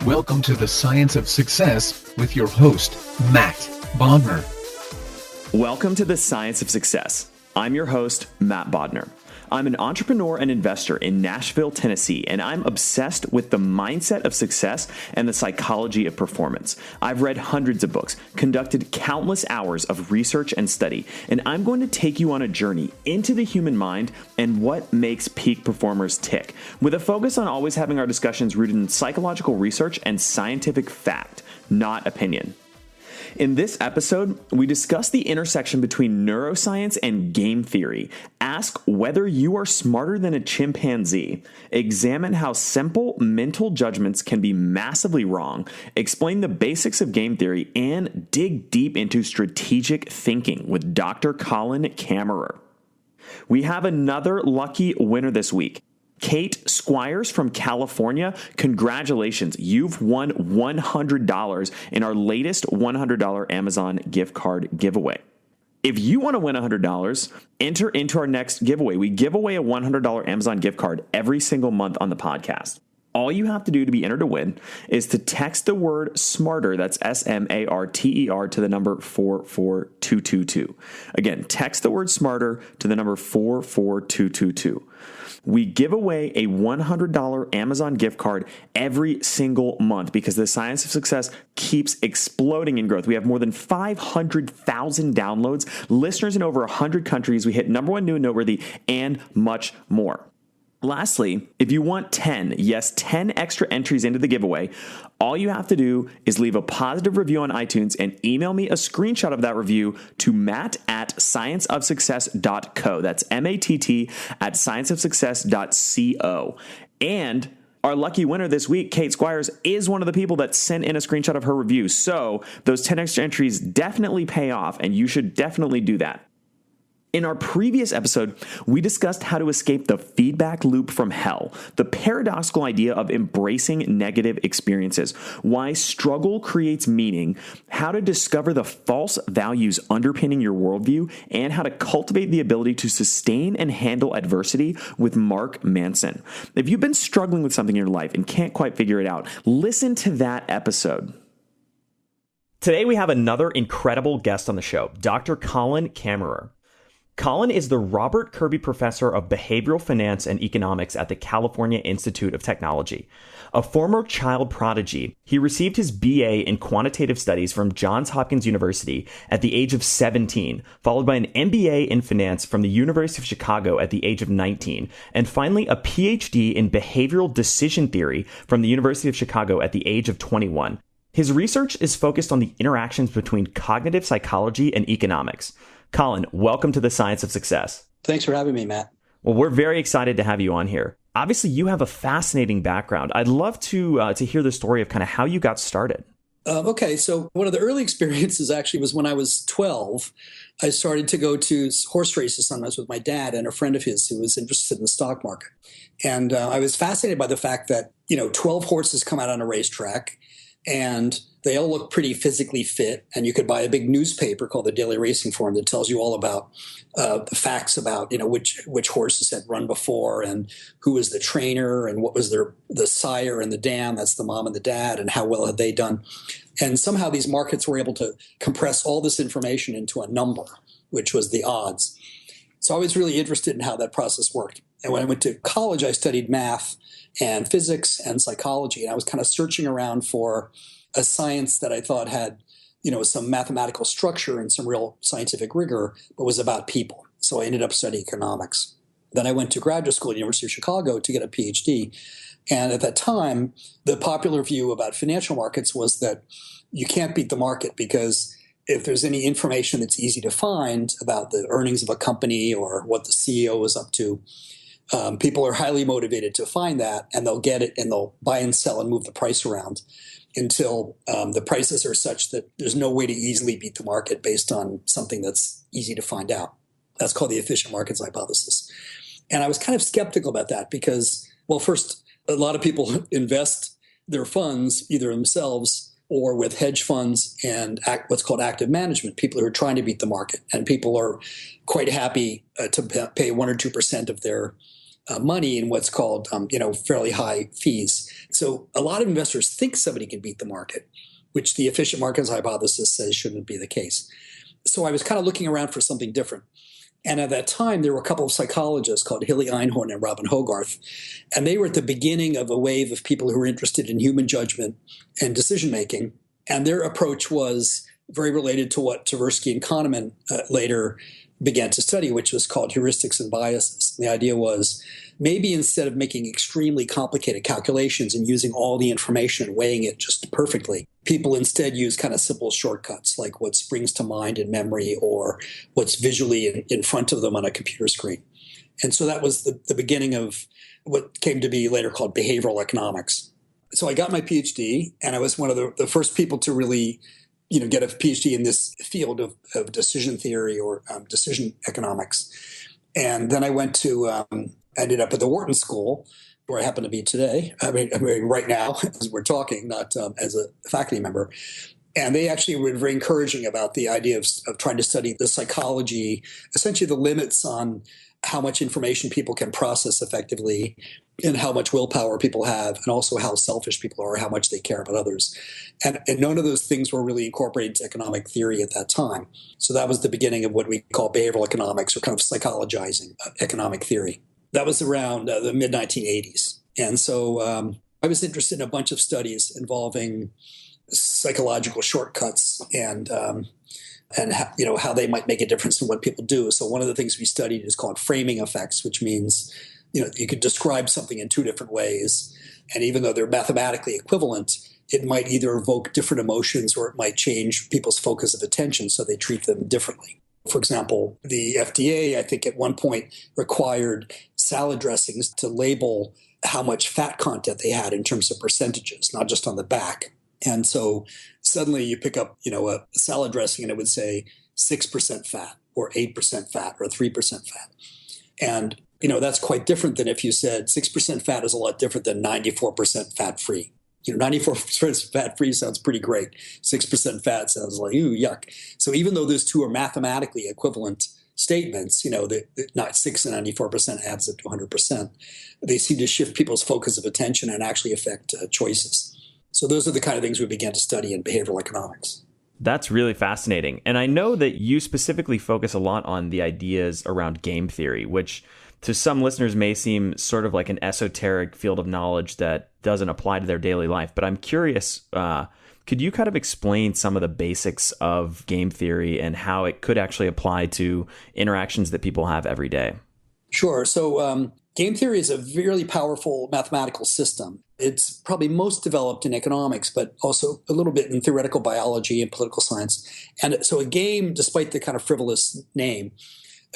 Welcome to the Science of Success with your host, Matt Bodner. Welcome to the Science of Success. I'm your host, Matt Bodner. I'm an entrepreneur and investor in Nashville, Tennessee, and I'm obsessed with the mindset of success and the psychology of performance. I've read hundreds of books, conducted countless hours of research and study, and I'm going to take you on a journey into the human mind and what makes peak performers tick, with a focus on always having our discussions rooted in psychological research and scientific fact, not opinion. In this episode, we discuss the intersection between neuroscience and game theory, ask whether you are smarter than a chimpanzee, examine how simple mental judgments can be massively wrong, explain the basics of game theory, and dig deep into strategic thinking with Dr. Colin Camerer. We have another lucky winner this week. Kate Squires from California, congratulations. You've won $100 in our latest $100 Amazon gift card giveaway. If you want to win $100, enter into our next giveaway. We give away a $100 Amazon gift card every single month on the podcast. All you have to do to be entered to win is to text the word SMARTER, that's SMARTER, to the number 44222. Again, text the word SMARTER to the number 44222. We give away a $100 Amazon gift card every single month because the Science of Success keeps exploding in growth. We have more than 500,000 downloads, listeners in over 100 countries. We hit number one new and noteworthy, and much more. Lastly, if you want 10 extra entries into the giveaway, all you have to do is leave a positive review on iTunes and email me a screenshot of that review to matt@scienceofsuccess.co. That's MATT at scienceofsuccess.co. And our lucky winner this week, Kate Squires, is one of the people that sent in a screenshot of her review. So those 10 extra entries definitely pay off, and you should definitely do that. In our previous episode, we discussed how to escape the feedback loop from hell, the paradoxical idea of embracing negative experiences, why struggle creates meaning, how to discover the false values underpinning your worldview, and how to cultivate the ability to sustain and handle adversity with Mark Manson. If you've been struggling with something in your life and can't quite figure it out, listen to that episode. Today, we have another incredible guest on the show, Dr. Colin Camerer. Colin is the Robert Kirby Professor of Behavioral Finance and Economics at the California Institute of Technology. A former child prodigy, he received his B.A. in quantitative studies from Johns Hopkins University at the age of 17, followed by an M.B.A. in finance from the University of Chicago at the age of 19, and finally a Ph.D. in behavioral decision theory from the University of Chicago at the age of 21. His research is focused on the interactions between cognitive psychology and economics. Colin, welcome to the Science of Success. Thanks for having me, Matt. Well, we're very excited to have you on here. Obviously, you have a fascinating background. I'd love to hear the story of kind of how you got started. Okay, so one of the early experiences actually was when I was 12. I started to go to horse races sometimes with my dad and a friend of his who was interested in the stock market. And I was fascinated by the fact that, 12 horses come out on a racetrack, and they all look pretty physically fit, and you could buy a big newspaper called the Daily Racing Form that tells you all about the facts about which horses had run before and who was the trainer and what was the sire and the dam, that's the mom and the dad, and how well had they done. And somehow these markets were able to compress all this information into a number, which was the odds. So I was really interested in how that process worked. And when I went to college, I studied math and physics and psychology, and I was kind of searching around for a science that I thought had, some mathematical structure and some real scientific rigor, but was about people. So I ended up studying economics. Then I went to graduate school at the University of Chicago to get a Ph.D. And at that time, the popular view about financial markets was that you can't beat the market because if there's any information that's easy to find about the earnings of a company or what the CEO is up to, people are highly motivated to find that, and they'll get it and they'll buy and sell and move the price around until the prices are such that there's no way to easily beat the market based on something that's easy to find out. That's called the efficient markets hypothesis. And I was kind of skeptical about that because, well, first, a lot of people invest their funds either themselves or with hedge funds and what's called active management, people who are trying to beat the market. And people are quite happy to pay 1 or 2% of their money in what's called, fairly high fees. So a lot of investors think somebody can beat the market, which the efficient markets hypothesis says shouldn't be the case. So I was kind of looking around for something different. And at that time, there were a couple of psychologists called Hilly Einhorn and Robin Hogarth. And they were at the beginning of a wave of people who were interested in human judgment and decision-making. And their approach was very related to what Tversky and Kahneman later began to study, which was called heuristics and biases. And the idea was maybe instead of making extremely complicated calculations and using all the information and weighing it just perfectly, people instead use kind of simple shortcuts like what springs to mind in memory or what's visually in front of them on a computer screen. And so that was the beginning of what came to be later called behavioral economics. So I got my PhD, and I was one of the first people to really get a PhD in this field of decision theory or decision economics. And then I went to, ended up at the Wharton School, where I happen to be today. I mean right now, as we're talking, not as a faculty member. And they actually were very encouraging about the idea of trying to study the psychology, essentially the limits on how much information people can process effectively and how much willpower people have, and also how selfish people are, how much they care about others. And none of those things were really incorporated into economic theory at that time. So that was the beginning of what we call behavioral economics, or kind of psychologizing economic theory. That was around the mid-1980s. And so I was interested in a bunch of studies involving psychological shortcuts and how they might make a difference in what people do. So one of the things we studied is called framing effects, which means you could describe something in two different ways, and even though they're mathematically equivalent, it might either evoke different emotions or it might change people's focus of attention, so they treat them differently. For example, the FDA, I think at one point, required salad dressings to label how much fat content they had in terms of percentages, not just on the back. And so suddenly you pick up, a salad dressing and it would say 6% fat or 8% fat or 3% fat. And, that's quite different than if you said 6% fat is a lot different than 94% fat-free. 94% fat-free sounds pretty great. 6% fat sounds like, ooh, yuck. So even though those two are mathematically equivalent statements, not 6 and 94% adds up to 100%, they seem to shift people's focus of attention and actually affect choices. So those are the kind of things we began to study in behavioral economics. That's really fascinating. And I know that you specifically focus a lot on the ideas around game theory, which to some listeners may seem sort of like an esoteric field of knowledge that doesn't apply to their daily life. But I'm curious, could you kind of explain some of the basics of game theory and how it could actually apply to interactions that people have every day? Sure. So game theory is a really powerful mathematical system. It's probably most developed in economics, but also a little bit in theoretical biology and political science. And so a game, despite the kind of frivolous name,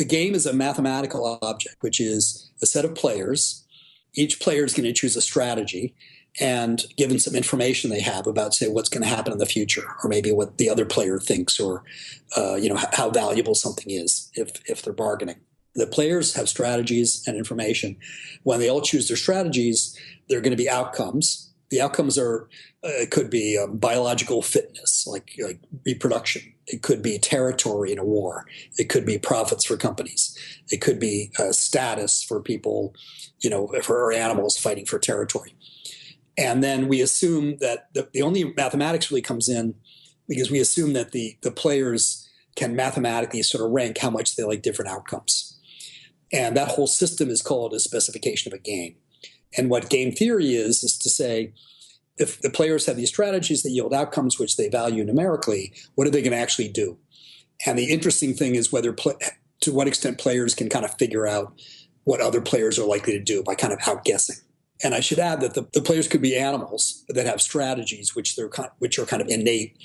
a game is a mathematical object, which is a set of players. Each player is going to choose a strategy, and given some information they have about, say, what's going to happen in the future, or maybe what the other player thinks, or how valuable something is if they're bargaining. The players have strategies and information. When they all choose their strategies, there are going to be outcomes. The outcomes are it could be biological fitness, like reproduction. It could be territory in a war. It could be profits for companies. It could be status for people, for animals fighting for territory. And then we assume that the only mathematics really comes in because we assume that the players can mathematically sort of rank how much they like different outcomes. And that whole system is called a specification of a game. And what game theory is to say, if the players have these strategies that yield outcomes which they value numerically, what are they going to actually do? And the interesting thing is to what extent players can kind of figure out what other players are likely to do by kind of outguessing. And I should add that the players could be animals that have strategies which are kind of innate,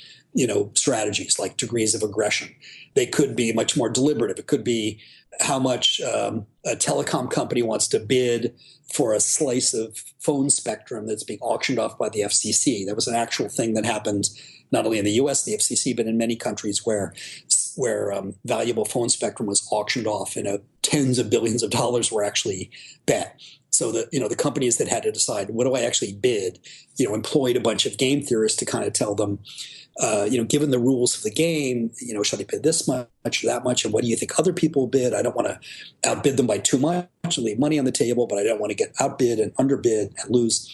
strategies like degrees of aggression. They could be much more deliberative. It could be how much a telecom company wants to bid for a slice of phone spectrum that's being auctioned off by the FCC. That was an actual thing that happened not only in the US, the FCC, but in many countries where valuable phone spectrum was auctioned off and tens of billions of dollars were actually bet. So the companies that had to decide, what do I actually bid, employed a bunch of game theorists to kind of tell them, given the rules of the game, should I bid this much or that much? And what do you think other people bid? I don't want to outbid them by too much, much and leave money on the table, but I don't want to get outbid and underbid and lose.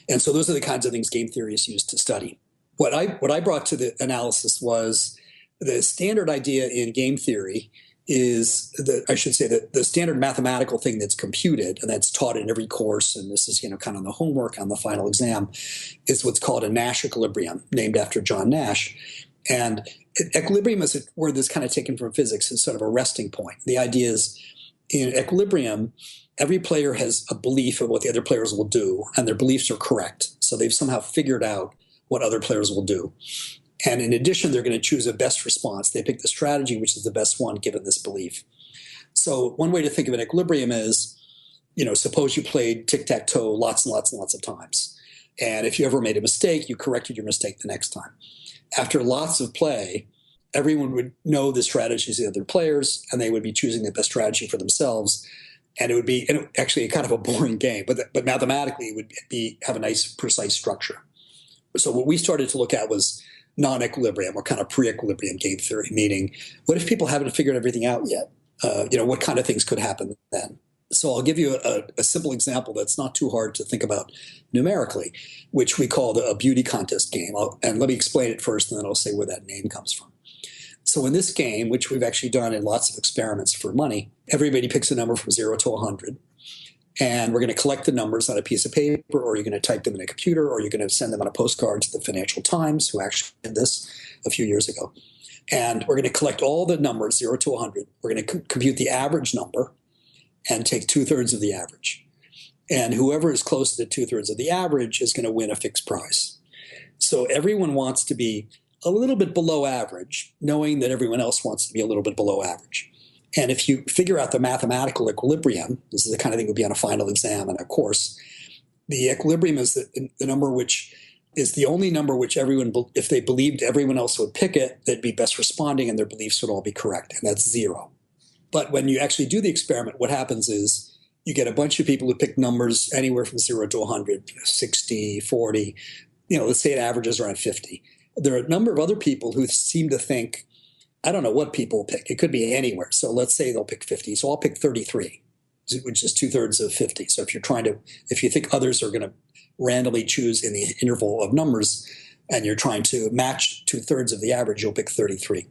And so those are the kinds of things game theory is used to study. What I brought to the analysis was the standard idea in game theory is the standard mathematical thing that's computed and that's taught in every course, and this is kind of the homework on the final exam, is what's called a Nash equilibrium, named after John Nash. And equilibrium is a word that's kind of taken from physics as sort of a resting point. The idea is in equilibrium, every player has a belief of what the other players will do, and their beliefs are correct. So they've somehow figured out what other players will do. And in addition, they're going to choose a best response. They pick the strategy which is the best one given this belief. So one way to think of an equilibrium is, suppose you played tic-tac-toe lots and lots and lots of times. And if you ever made a mistake, you corrected your mistake the next time. After lots of play, everyone would know the strategies of the other players, and they would be choosing the best strategy for themselves. And it would be actually kind of a boring game, but mathematically it would have a nice, precise structure. So what we started to look at was non-equilibrium or kind of pre-equilibrium game theory, meaning what if people haven't figured everything out yet? What kind of things could happen then? So I'll give you a simple example that's not too hard to think about numerically, which we call a beauty contest game. And let me explain it first, and then I'll say where that name comes from. So in this game, which we've actually done in lots of experiments for money, everybody picks a number from 0 to 100. And we're going to collect the numbers on a piece of paper, or you're going to type them in a computer, or you're going to send them on a postcard to the Financial Times, who actually did this a few years ago. And we're going to collect all the numbers, 0 to 100. We're going to compute the average number and take 2/3 of the average. And whoever is close to 2/3 of the average is going to win a fixed prize. So everyone wants to be a little bit below average, knowing that everyone else wants to be a little bit below average. And if you figure out the mathematical equilibrium, this is the kind of thing that would be on a final exam in a course, the equilibrium is the number which is the only number which everyone, if they believed everyone else would pick it, they'd be best responding and their beliefs would all be correct, and that's 0. But when you actually do the experiment, what happens is you get a bunch of people who pick numbers anywhere from 0 to 100, 60, 40, let's say it averages around 50. There are a number of other people who seem to think, I don't know what people will pick. It could be anywhere. So let's say they'll pick 50. So I'll pick 33, which is 2/3 of 50. So if you think others are going to randomly choose in the interval of numbers and you're trying to match 2/3 of the average, you'll pick 33.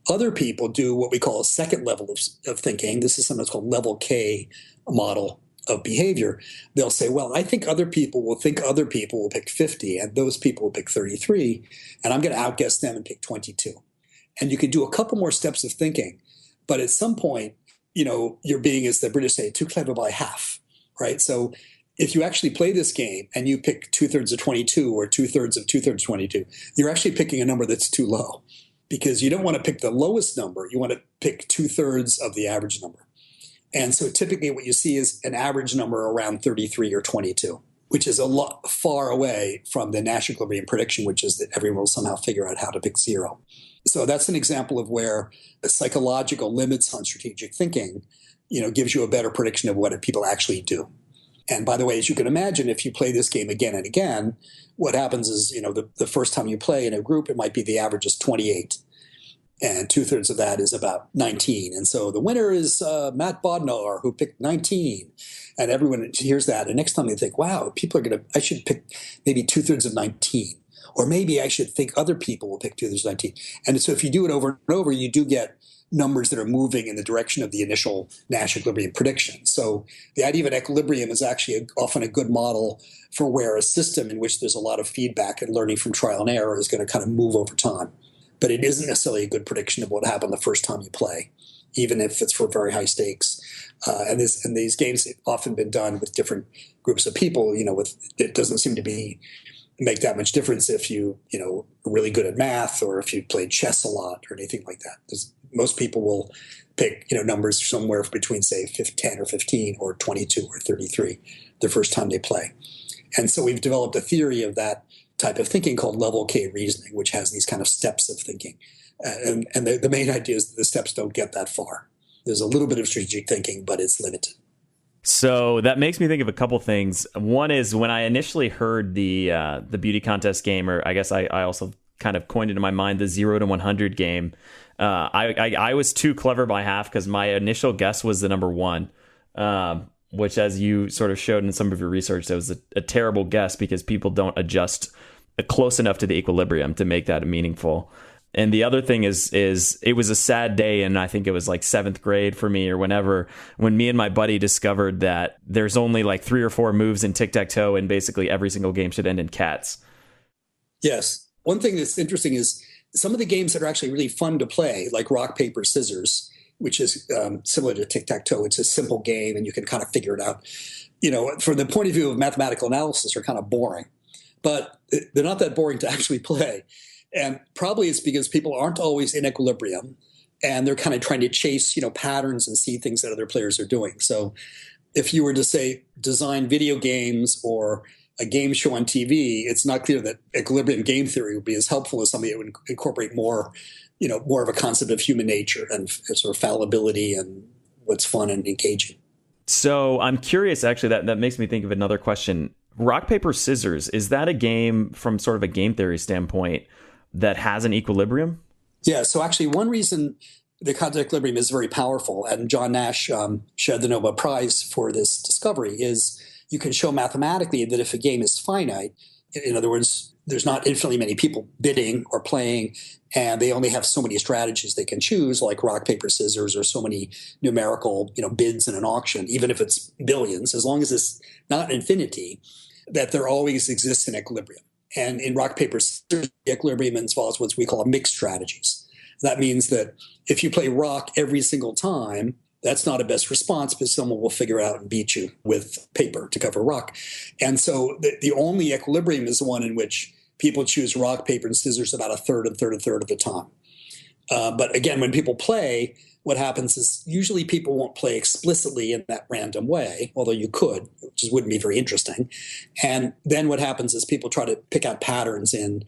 Other people do what we call a second level of thinking. This is something called level K model of behavior. They'll say, well, I think other people will pick 50 and those people will pick 33, and I'm going to outguess them and pick 22. And you can do a couple more steps of thinking, but at some point, you're being, as the British say, too clever by half, right? So if you actually play this game and you pick 2/3 of 22 or 2/3 of 2/3 22, you're actually picking a number that's too low, because you don't want to pick the lowest number. You want to pick 2/3 of the average number. And so typically what you see is an average number around 33 or 22, which is a lot far away from the Nash equilibrium prediction, which is that everyone will somehow figure out how to pick 0. So that's an example of where the psychological limits on strategic thinking, gives you a better prediction of what people actually do. And by the way, as you can imagine, if you play this game again and again, what happens is, the first time you play in a group, it might be the average is 28. And 2/3 of that is about 19. And so the winner is Matt Bodnar, who picked 19. And everyone hears that. And next time they think, wow, I should pick maybe 2/3 of 19. Or maybe I should think other people will pick 2/3 of 19. And so if you do it over and over, you do get numbers that are moving in the direction of the initial Nash equilibrium prediction. So the idea of an equilibrium is actually often a good model for where a system in which there's a lot of feedback and learning from trial and error is going to kind of move over time. But it isn't necessarily a good prediction of what happened the first time you play, even if it's for very high stakes. And these games have often been done with different groups of people. It doesn't seem to make that much difference if you are really good at math or if you played chess a lot or anything like that. Most people will pick numbers somewhere between, say, 10 or 15 or 22 or 33 the first time they play. And so we've developed a theory of that type of thinking called level K reasoning, which has these kind of steps of thinking. And the main idea is that the steps don't get that far. There's a little bit of strategic thinking, but it's limited. So that makes me think of a couple things. One is when I initially heard the beauty contest game, or I guess I also kind of coined it in my mind, the 0 to 100 game. I was too clever by half because my initial guess was the number 1. which, as you sort of showed in some of your research, that was a terrible guess because people don't adjust close enough to the equilibrium to make that meaningful. And the other thing is it was a sad day, and I think it was like 7th grade for me or whenever, when me and my buddy discovered that there's only like 3 or 4 moves in tic-tac-toe, and basically every single game should end in cats. Yes. One thing that's interesting is some of the games that are actually really fun to play, like rock, paper, scissors, which is similar to tic-tac-toe. It's a simple game, and you can kind of figure it out. From the point of view of mathematical analysis, are kind of boring. But they're not that boring to actually play. And probably it's because people aren't always in equilibrium, and they're kind of trying to chase, patterns and see things that other players are doing. So if you were to say design video games or a game show on TV, it's not clear that equilibrium game theory would be as helpful as something that would incorporate more of a concept of human nature and sort of fallibility and what's fun and engaging. So I'm curious, actually, that makes me think of another question. Rock, paper, scissors, is that a game from sort of a game theory standpoint that has an equilibrium? Yeah, so actually one reason the concept of equilibrium is very powerful, and John Nash shared the Nobel Prize for this discovery, is you can show mathematically that if a game is finite, in other words, there's not infinitely many people bidding or playing, and they only have so many strategies they can choose, like rock, paper, scissors, or so many numerical bids in an auction, even if it's billions, as long as it's not infinity, that there always exists an equilibrium. And in rock, paper, scissors, the equilibrium involves what we call mixed strategies. That means that if you play rock every single time, that's not a best response, because someone will figure out and beat you with paper to cover rock. And so the only equilibrium is the one in which people choose rock, paper, and scissors about a third of the time. But again, when people play, what happens is usually people won't play explicitly in that random way, although you could, which wouldn't be very interesting. And then what happens is people try to pick out patterns in,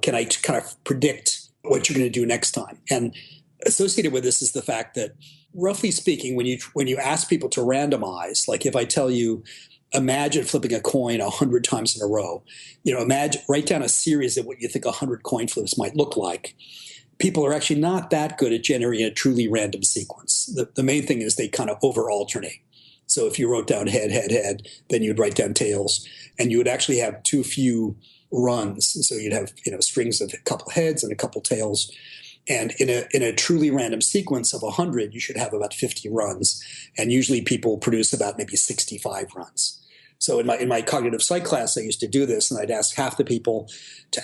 can I kind of predict what you're going to do next time? And associated with this is the fact that, roughly speaking, when you ask people to randomize, like if I tell you, imagine flipping a coin 100 times in a row, write down a series of what you think 100 coin flips might look like. People are actually not that good at generating a truly random sequence. The main thing is they kind of over-alternate. So if you wrote down head, head, head, then you'd write down tails, and you would actually have too few runs. So you'd have strings of a couple heads and a couple tails. And in a truly random sequence of 100, you should have about 50 runs. And usually people produce about maybe 65 runs. So in my cognitive psych class, I used to do this, and I'd ask half the people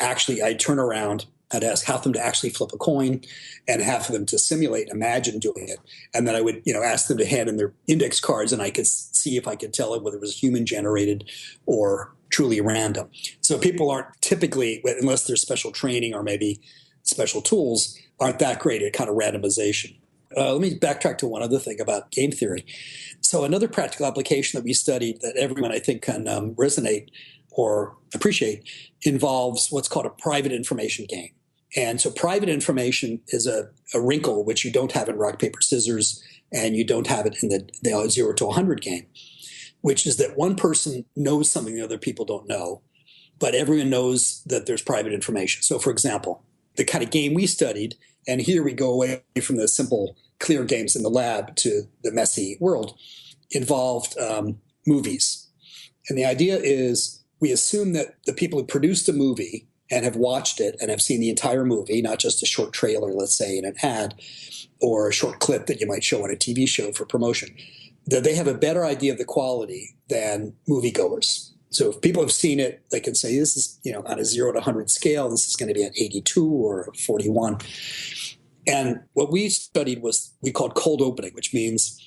I'd turn around, I'd ask half of them to actually flip a coin and half of them to simulate, imagine doing it. And then I would, ask them to hand in their index cards, and I could see if I could tell whether it was human generated or truly random. So people aren't typically, unless there's special training or maybe special tools, aren't that great at kind of randomization. Let me backtrack to one other thing about game theory. So another practical application that we studied that everyone I think can resonate or appreciate involves what's called a private information game. And so private information is a wrinkle which you don't have in rock, paper, scissors, and you don't have it in the 0 to 100 game, which is that one person knows something the other people don't know, but everyone knows that there's private information. So for example, the kind of game we studied, and here we go away from the simple, clear games in the lab to the messy world, involved movies. And the idea is we assume that the people who produced a movie and have watched it and have seen the entire movie, not just a short trailer, let's say, in an ad, or a short clip that you might show on a TV show for promotion, that they have a better idea of the quality than moviegoers. So if people have seen it, they can say, this is, on a 0 to 100 scale, this is going to be an 82 or a 41. And what we studied we called cold opening, which means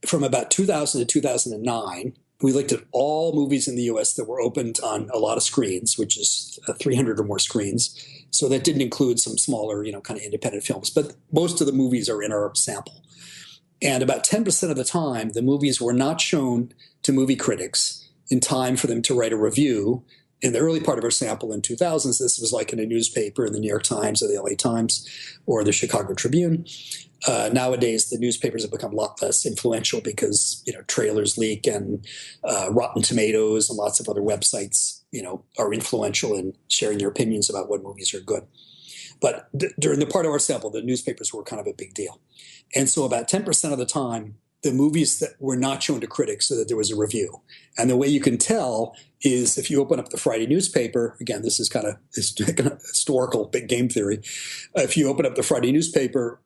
from about 2000 to 2009, we looked at all movies in the U.S. that were opened on a lot of screens, which is 300 or more screens. So that didn't include some smaller, kind of independent films. But most of the movies are in our sample. And about 10% of the time, the movies were not shown to movie critics in time for them to write a review. In the early part of our sample in 2000s, this was like in a newspaper in the New York Times or the LA Times or the Chicago Tribune. Nowadays, the newspapers have become a lot less influential because, trailers leak and Rotten Tomatoes and lots of other websites, are influential in sharing their opinions about what movies are good. But during the part of our sample, the newspapers were kind of a big deal. And so about 10% of the time, the movies that were not shown to critics so that there was a review. And the way you can tell is if you open up the Friday newspaper, again, this is kind of historical big game theory. If you open up the Friday newspaper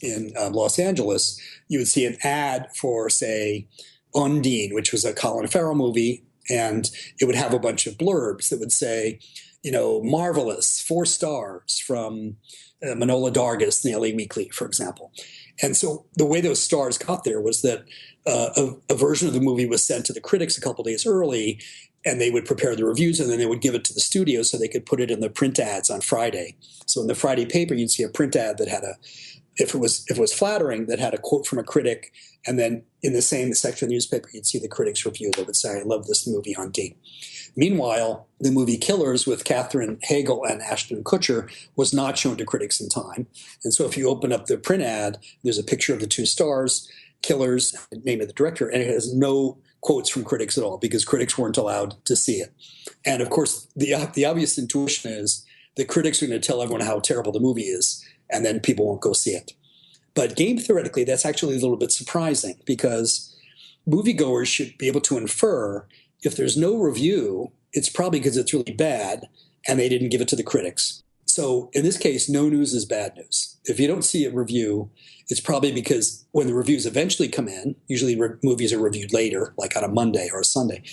in Los Angeles, you would see an ad for, say, Undine, which was a Colin Farrell movie, and it would have a bunch of blurbs that would say, marvelous, 4 stars from Manola Dargis in the LA Weekly, for example. And so the way those stars got there was that a version of the movie was sent to the critics a couple days early, and they would prepare the reviews, and then they would give it to the studio so they could put it in the print ads on Friday. So in the Friday paper, you'd see a print ad that had if it was flattering, that had a quote from a critic, and then in the same section of the newspaper, you'd see the critic's review that would say, "I love this movie on D." Meanwhile, the movie Killers with Katherine Heigl and Ashton Kutcher was not shown to critics in time. And so if you open up the print ad, there's a picture of the 2 stars, Killers, the name of the director, and it has no quotes from critics at all because critics weren't allowed to see it. And of course, the obvious intuition is the critics are going to tell everyone how terrible the movie is, and then people won't go see it. But game theoretically, that's actually a little bit surprising because moviegoers should be able to infer if there's no review, it's probably because it's really bad and they didn't give it to the critics. So in this case, no news is bad news. If you don't see a review, it's probably because when the reviews eventually come in, usually movies are reviewed later, like on a Monday or a Sunday,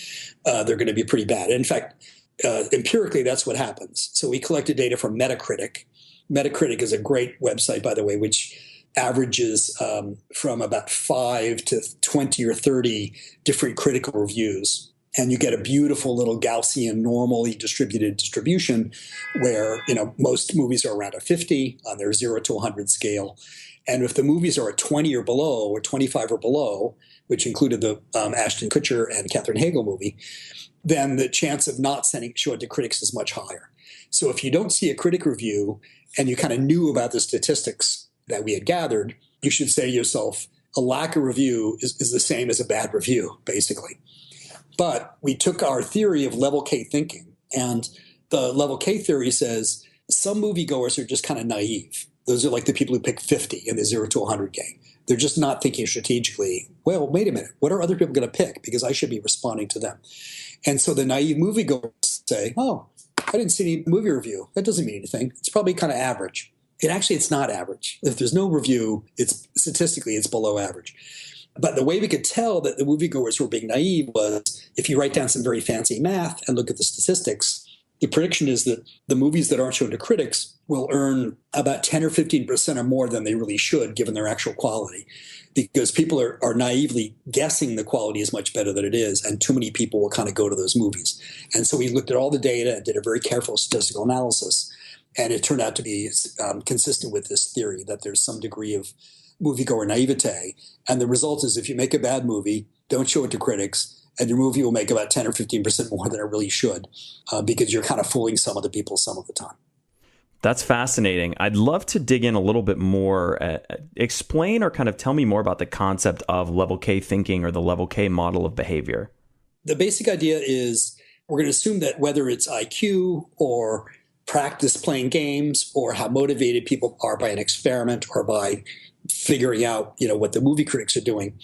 they're going to be pretty bad. In fact, empirically, that's what happens. So we collected data from Metacritic. Metacritic is a great website, by the way, which averages from about 5 to 20 or 30 different critical reviews. And you get a beautiful little Gaussian normally distributed distribution where, most movies are around a 50 on their 0 to 100 scale. And if the movies are a 20 or below or 25 or below, which included the Ashton Kutcher and Katherine Heigl movie, then the chance of not showing it to critics is much higher. So if you don't see a critic review and you kind of knew about the statistics that we had gathered, you should say to yourself, a lack of review is the same as a bad review, basically. But we took our theory of level K thinking, and the level K theory says some moviegoers are just kind of naive. Those are like the people who pick 50 in the 0 to 100 game. They're just not thinking strategically, well, wait a minute, what are other people going to pick? Because I should be responding to them. And so the naive moviegoers say, oh, I didn't see any movie review. That doesn't mean anything. It's probably kind of average. It's not average. If there's no review, statistically, it's below average. But the way we could tell that the moviegoers were being naive was if you write down some very fancy math and look at the statistics, the prediction is that the movies that aren't shown to critics will earn about 10 or 15% or more than they really should, given their actual quality, because people are naively guessing the quality is much better than it is, and too many people will kind of go to those movies. And so we looked at all the data and did a very careful statistical analysis, and it turned out to be consistent with this theory that there's some degree of moviegoer naivete. And the result is if you make a bad movie, don't show it to critics, and your movie will make about 10 or 15% more than it really should, because you're kind of fooling some of the people some of the time. That's fascinating. I'd love to dig in a little bit more, explain or kind of tell me more about the concept of level K thinking or the level K model of behavior. The basic idea is we're going to assume that whether it's IQ or practice playing games or how motivated people are by an experiment or by figuring out, what the movie critics are doing,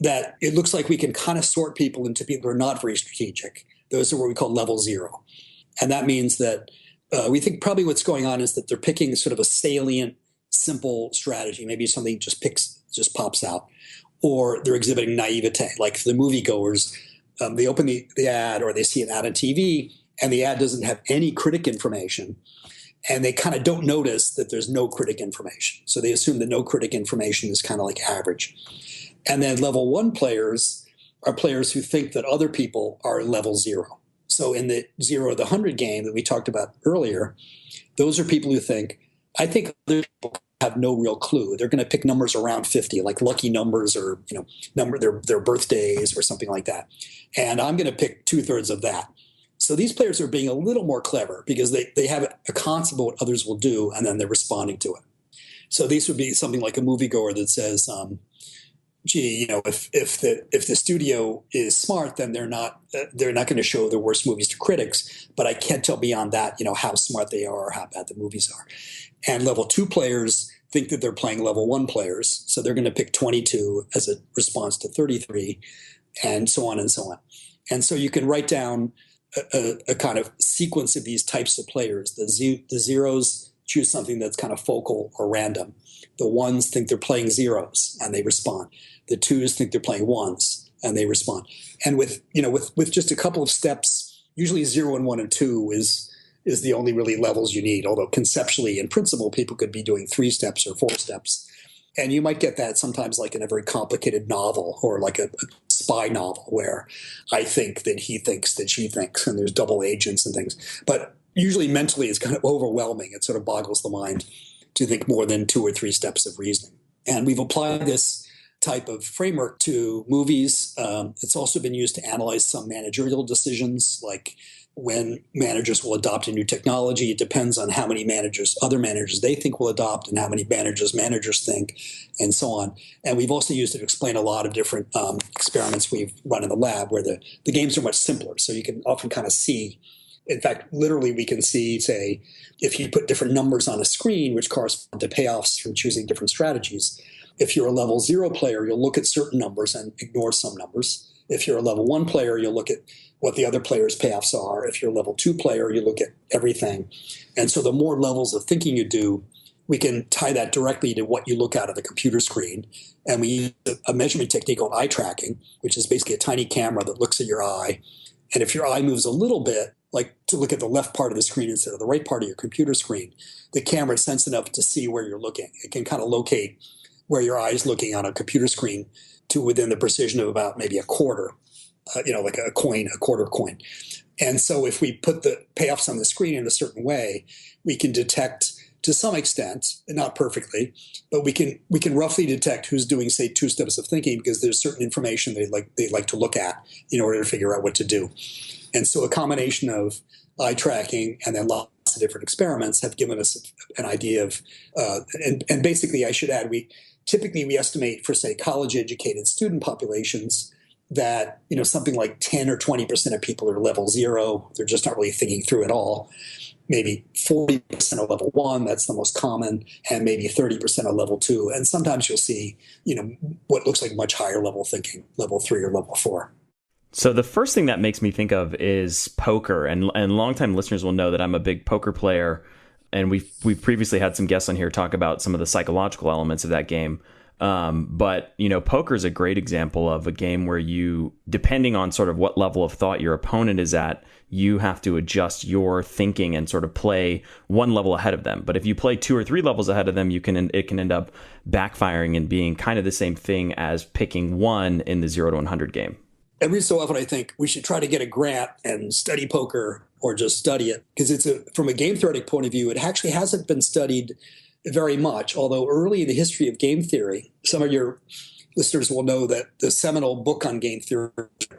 that it looks like we can kind of sort people into people who are not very strategic. Those are what we call level 0. And that means that we think probably what's going on is that they're picking sort of a salient, simple strategy. Maybe something just pops out. Or they're exhibiting naivete, like the moviegoers. They open the ad or they see an ad on TV, and the ad doesn't have any critic information. And they kind of don't notice that there's no critic information. So they assume that no critic information is kind of like average. And then level 1 players are players who think that other people are level 0. So in the 0 to the 100 game that we talked about earlier, those are people who think, I think other people have no real clue. They're going to pick numbers around 50, like lucky numbers or, their birthdays or something like that. And I'm going to pick 2/3 of that. So these players are being a little more clever because they have a concept of what others will do, and then they're responding to it. So these would be something like a moviegoer that says, if the studio is smart, then they're not going to show the worst movies to critics. But I can't tell beyond that, how smart they are or how bad the movies are. And level 2 players think that they're playing level 1 players. So they're going to pick 22 as a response to 33, and so on and so on. And so you can write down a kind of sequence of these types of players. The zeros choose something that's kind of focal or random. The ones think they're playing zeros and they respond. The twos think they're playing ones and they respond. And with just a couple of steps, usually 0 and 1 and 2 is the only really levels you need. Although conceptually, in principle, people could be doing 3 steps or 4 steps. And you might get that sometimes like in a very complicated novel or like a spy novel where I think that he thinks that she thinks, and there's double agents and things. But usually mentally it's kind of overwhelming. It sort of boggles the mind to think more than 2 or 3 steps of reasoning. And we've applied this type of framework to movies. It's also been used to analyze some managerial decisions, like when managers will adopt a new technology. It depends on how many other managers they think will adopt, and how many managers think, and so on. And we've also used it to explain a lot of different experiments we've run in the lab where the games are much simpler. So you can often kind of see, in fact, literally we can see, say, if you put different numbers on a screen, which correspond to payoffs from choosing different strategies. If you're a level 0 player, you'll look at certain numbers and ignore some numbers. If you're a level 1 player, you'll look at what the other player's payoffs are. If you're a level 2 player, you look at everything. And so the more levels of thinking you do, we can tie that directly to what you look at the computer screen. And we use a measurement technique called eye tracking, which is basically a tiny camera that looks at your eye. And if your eye moves a little bit, like to look at the left part of the screen instead of the right part of your computer screen, the camera is sensitive enough to see where you're looking. It can kind of locate where your eye is looking on a computer screen to within the precision of about maybe a quarter, like a quarter coin. And so if we put the payoffs on the screen in a certain way, we can detect to some extent, not perfectly, but we can roughly detect who's doing, say, 2 steps of thinking, because there's certain information they like to look at in order to figure out what to do. And so a combination of eye tracking and then lots of different experiments have given us an idea of, and basically I should add, we estimate for, say, college-educated student populations that, something like 10 or 20% of people are level 0. They're just not really thinking through it all. Maybe 40% are level 1, that's the most common, and maybe 30% are level 2. And sometimes you'll see, what looks like much higher level thinking, level 3 or level 4. So the first thing that makes me think of is poker, and longtime listeners will know that I'm a big poker player, and we've previously had some guests on here talk about some of the psychological elements of that game. But poker is a great example of a game where you, depending on sort of what level of thought your opponent is at, you have to adjust your thinking and sort of play one level ahead of them. But if you play 2 or 3 levels ahead of them, it can end up backfiring and being kind of the same thing as picking 1 in the 0 to 100 game. Every so often, I think we should try to get a grant and study poker, or just study it, because from a game theoretic point of view, it actually hasn't been studied very much. Although early in the history of game theory, some of your listeners will know that the seminal book on game theory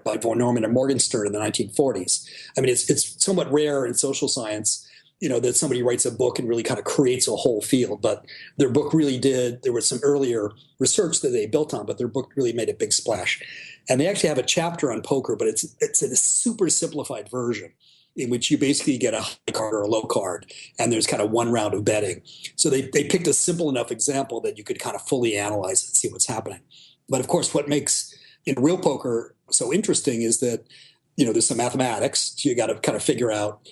by von Neumann and Morgenstern in the 1940s. I mean, it's somewhat rare in social science, that somebody writes a book and really kind of creates a whole field. But their book really did. There was some earlier research that they built on, but their book really made a big splash. And they actually have a chapter on poker, but it's a super simplified version in which you basically get a high card or a low card, and there's kind of one round of betting. So they picked a simple enough example that you could kind of fully analyze it and see what's happening. But of course, what makes real poker so interesting is that, there's some mathematics. So you got to kind of figure out,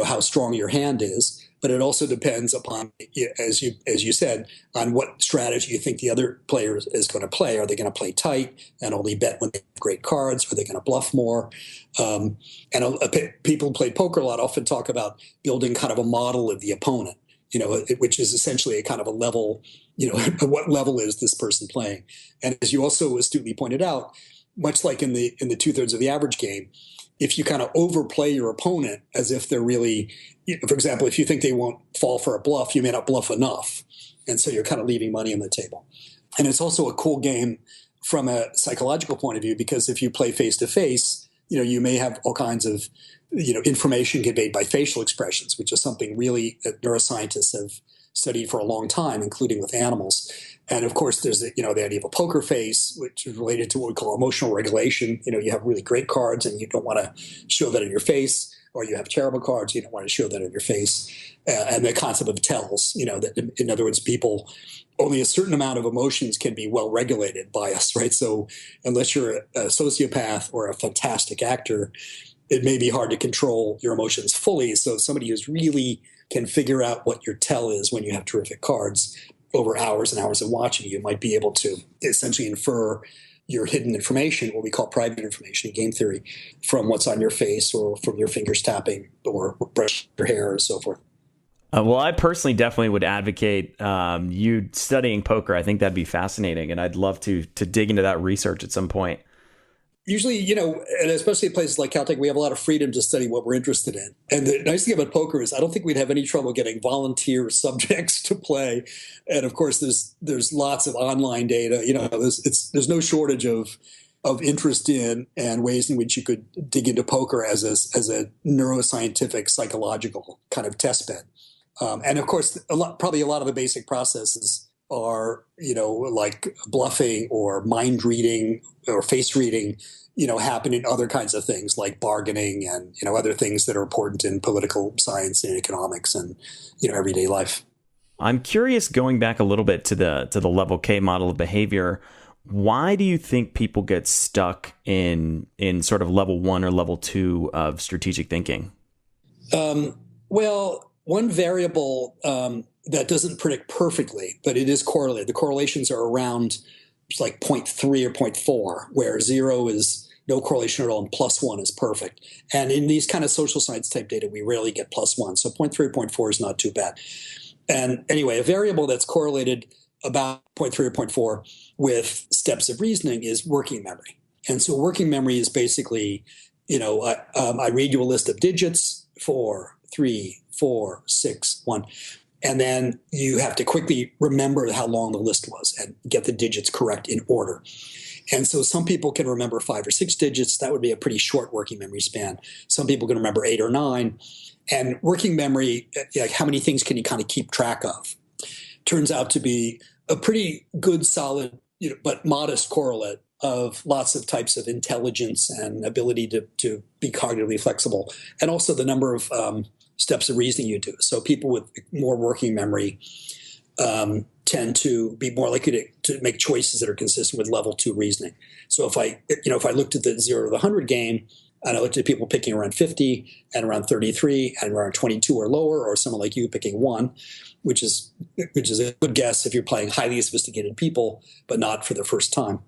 how strong your hand is. But it also depends upon, as you said, on what strategy you think the other player is going to play. Are they going to play tight and only bet when they have great cards? Are they going to bluff more? People who play poker a lot often talk about building kind of a model of the opponent, which is essentially a kind of a level, what level is this person playing? And as you also astutely pointed out, much like in the 2/3 of the average game, if you kind of overplay your opponent as if they're really, for example, if you think they won't fall for a bluff, you may not bluff enough. And so you're kind of leaving money on the table. And it's also a cool game from a psychological point of view, because if you play face to face, you may have all kinds of, information conveyed by facial expressions, which is something really that neuroscientists have studied for a long time, including with animals. And of course, there's the idea of a poker face, which is related to what we call emotional regulation. You have really great cards and you don't want to show that in your face. or you have terrible cards, you don't want to show that in your face. And the concept of tells, that in other words, people, only a certain amount of emotions can be well regulated by us, right? So unless you're a sociopath or a fantastic actor, it may be hard to control your emotions fully. So somebody who's really can figure out what your tell is when you have terrific cards over hours and hours of watching, you might be able to essentially infer your hidden information, what we call private information in game theory, from what's on your face or from your fingers tapping or brush your hair and so forth. Well, I personally definitely would advocate you studying poker. I think that'd be fascinating, and I'd love to dig into that research at some point. Usually, and especially in places like Caltech, we have a lot of freedom to study what we're interested in. And the nice thing about poker is I don't think we'd have any trouble getting volunteer subjects to play. And of course, there's lots of online data. There's no shortage of interest in and ways in which you could dig into poker as a neuroscientific, psychological kind of test bed. And of course, probably a lot of the basic processes are, like bluffing or mind reading or face reading, happen in other kinds of things like bargaining and, other things that are important in political science and economics and, everyday life. I'm curious, going back a little bit to the level K model of behavior, why do you think people get stuck in sort of level 1 or level 2 of strategic thinking? Well, one variable that doesn't predict perfectly, but it is correlated. The correlations are around like 0.3 or 0.4, where 0 is no correlation at all and +1 is perfect. And in these kind of social science type data, we rarely get +1. So 0.3 or 0.4 is not too bad. And anyway, a variable that's correlated about 0.3 or 0.4 with steps of reasoning is working memory. And so working memory is basically, I read you a list of digits, 4, 3, 4, 6, 1. And then you have to quickly remember how long the list was and get the digits correct in order. And so some people can remember 5 or 6 digits. That would be a pretty short working memory span. Some people can remember 8 or 9. And working memory, like how many things can you kind of keep track of, turns out to be a pretty good, solid, but modest correlate of lots of types of intelligence and ability to be cognitively flexible, and also the number of steps of reasoning you do. So people with more working memory tend to be more likely to make choices that are consistent with level 2 reasoning. So if I looked at the 0 to the 100 game, and I looked at people picking around 50 and around 33 and around 22 or lower, or someone like you picking 1, which is a good guess if you're playing highly sophisticated people, but not for the first time,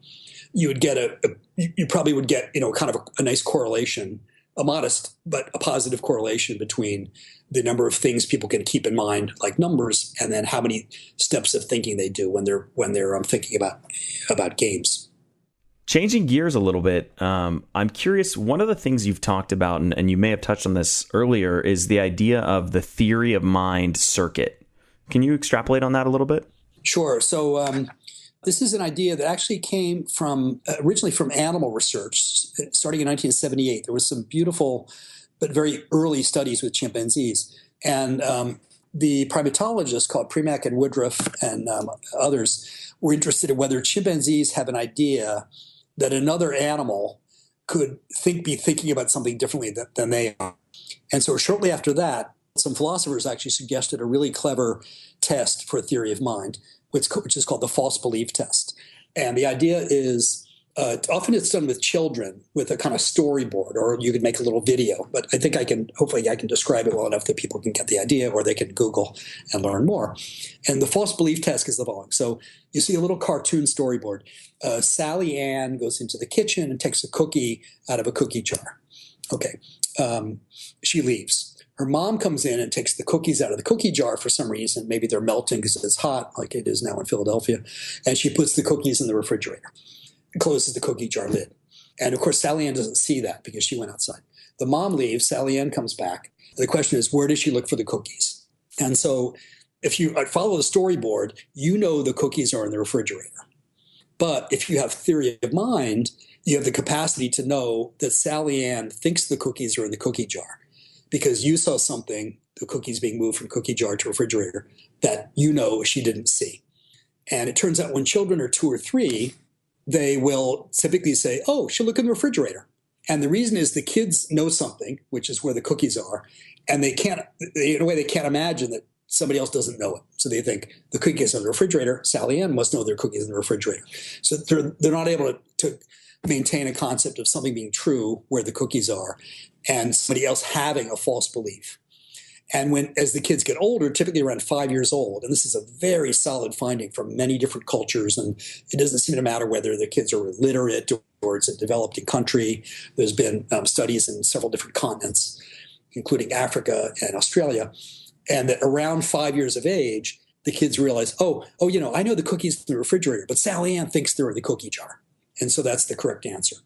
you would get you probably would get, kind of a nice correlation, a modest but a positive correlation between the number of things people can keep in mind, like numbers, and then how many steps of thinking they do when they're thinking about games. Changing gears a little bit, I'm curious, one of the things you've talked about, and you may have touched on this earlier, is the idea of the theory of mind circuit. Can you extrapolate on that a little bit? Sure. So this is an idea that actually came originally from animal research. Starting in 1978, there was some beautiful but very early studies with chimpanzees. And the primatologists called Premack and Woodruff and others were interested in whether chimpanzees have an idea that another animal could be thinking about something differently than they are. And so shortly after that, some philosophers actually suggested a really clever test for a theory of mind, which is called the false belief test. And the idea is, often it's done with children with a kind of storyboard, or you could make a little video. But I think hopefully I can describe it well enough that people can get the idea, or they can Google and learn more. And the false belief test is the following. So you see a little cartoon storyboard. Sally Ann goes into the kitchen and takes a cookie out of a cookie jar. Okay. She leaves. Her mom comes in and takes the cookies out of the cookie jar for some reason. Maybe they're melting because it's hot, like it is now in Philadelphia. And she puts the cookies in the refrigerator, closes the cookie jar lid. And of course, Sally Ann doesn't see that because she went outside. The mom leaves, Sally Ann comes back. The question is, where does she look for the cookies? And so if you follow the storyboard, the cookies are in the refrigerator. But if you have theory of mind, you have the capacity to know that Sally Ann thinks the cookies are in the cookie jar because you saw something, the cookies being moved from cookie jar to refrigerator, that she didn't see. And it turns out when children are 2 or 3, they will typically say, oh, she'll look in the refrigerator. And the reason is the kids know something, which is where the cookies are, and in a way they can't imagine that somebody else doesn't know it. So they think the cookies are in the refrigerator. Sally Ann must know their cookies in the refrigerator. So they're not able to maintain a concept of something being true where the cookies are and somebody else having a false belief. And as the kids get older, typically around 5 years old, and this is a very solid finding from many different cultures, and it doesn't seem to matter whether the kids are illiterate or it's a developing country. There's been studies in several different continents, including Africa and Australia, and that around 5 years of age, the kids realize, I know the cookies in the refrigerator, but Sally Ann thinks they're in the cookie jar. And so that's the correct answer.